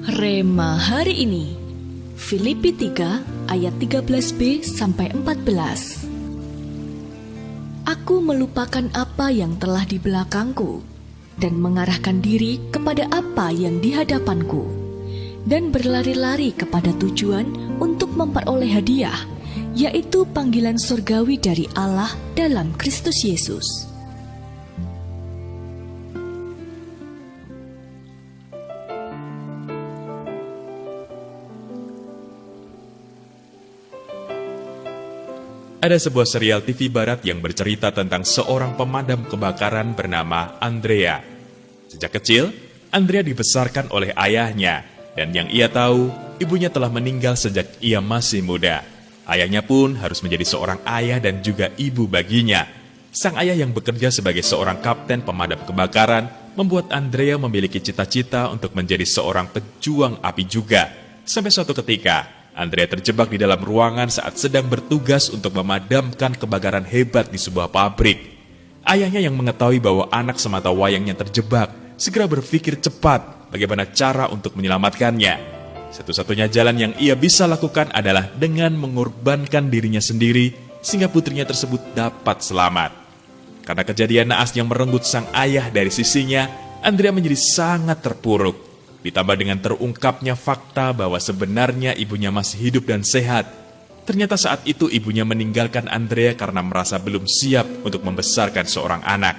Rema hari ini, Filipi 3 ayat 13b sampai 14. Aku melupakan apa yang telah di belakangku dan mengarahkan diri kepada apa yang di hadapanku, dan berlari-lari kepada tujuan untuk memperoleh hadiah, yaitu panggilan surgawi dari Allah dalam Kristus Yesus. Ada sebuah serial TV Barat yang bercerita tentang seorang pemadam kebakaran bernama Andrea. Sejak kecil, Andrea dibesarkan oleh ayahnya, dan yang ia tahu, ibunya telah meninggal sejak ia masih muda. Ayahnya pun harus menjadi seorang ayah dan juga ibu baginya. Sang ayah yang bekerja sebagai seorang kapten pemadam kebakaran membuat Andrea memiliki cita-cita untuk menjadi seorang pejuang api juga. Sampai suatu ketika, Andrea terjebak di dalam ruangan saat sedang bertugas untuk memadamkan kebakaran hebat di sebuah pabrik. Ayahnya yang mengetahui bahwa anak semata wayangnya terjebak, segera berpikir cepat bagaimana cara untuk menyelamatkannya. Satu-satunya jalan yang ia bisa lakukan adalah dengan mengorbankan dirinya sendiri sehingga putrinya tersebut dapat selamat. Karena kejadian naas yang merenggut sang ayah dari sisinya, Andrea menjadi sangat terpuruk. Ditambah dengan terungkapnya fakta bahwa sebenarnya ibunya masih hidup dan sehat. Ternyata saat itu ibunya meninggalkan Andrea karena merasa belum siap untuk membesarkan seorang anak.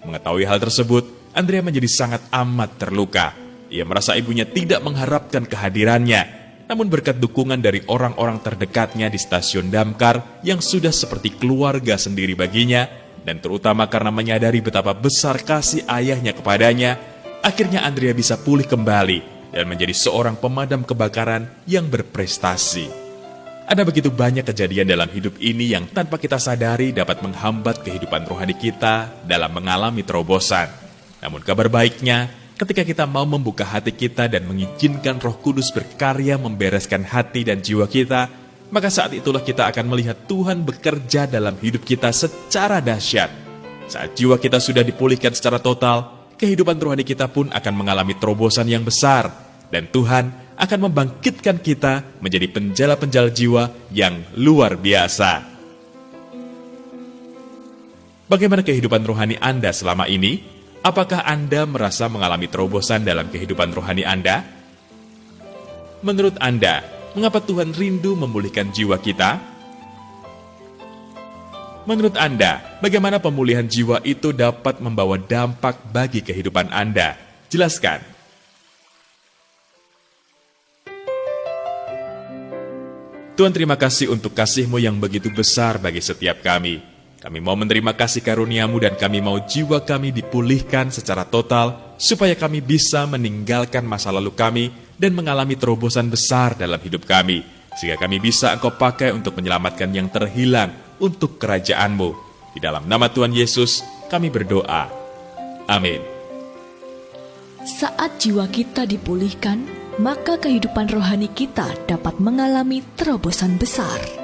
Mengetahui hal tersebut, Andrea menjadi sangat amat terluka. Ia merasa ibunya tidak mengharapkan kehadirannya. Namun berkat dukungan dari orang-orang terdekatnya di stasiun damkar yang sudah seperti keluarga sendiri baginya, dan terutama karena menyadari betapa besar kasih ayahnya kepadanya, akhirnya Andrea bisa pulih kembali dan menjadi seorang pemadam kebakaran yang berprestasi. Ada begitu banyak kejadian dalam hidup ini yang tanpa kita sadari dapat menghambat kehidupan rohani kita dalam mengalami terobosan. Namun kabar baiknya, ketika kita mau membuka hati kita dan mengizinkan Roh Kudus berkarya membereskan hati dan jiwa kita, maka saat itulah kita akan melihat Tuhan bekerja dalam hidup kita secara dahsyat. Saat jiwa kita sudah dipulihkan secara total, kehidupan rohani kita pun akan mengalami terobosan yang besar, dan Tuhan akan membangkitkan kita menjadi penjala-penjala jiwa yang luar biasa. Bagaimana kehidupan rohani Anda selama ini? Apakah Anda merasa mengalami terobosan dalam kehidupan rohani Anda? Menurut Anda, mengapa Tuhan rindu memulihkan jiwa kita? Menurut Anda, bagaimana pemulihan jiwa itu dapat membawa dampak bagi kehidupan Anda? Jelaskan. Tuhan, terima kasih untuk kasih-Mu yang begitu besar bagi setiap kami. Kami mau menerima kasih karunia-Mu dan kami mau jiwa kami dipulihkan secara total supaya kami bisa meninggalkan masa lalu kami dan mengalami terobosan besar dalam hidup kami, sehingga kami bisa Engkau pakai untuk menyelamatkan yang terhilang untuk kerajaan-Mu. Di dalam nama Tuhan Yesus, kami berdoa. Amin. Saat jiwa kita dipulihkan, maka kehidupan rohani kita dapat mengalami terobosan besar.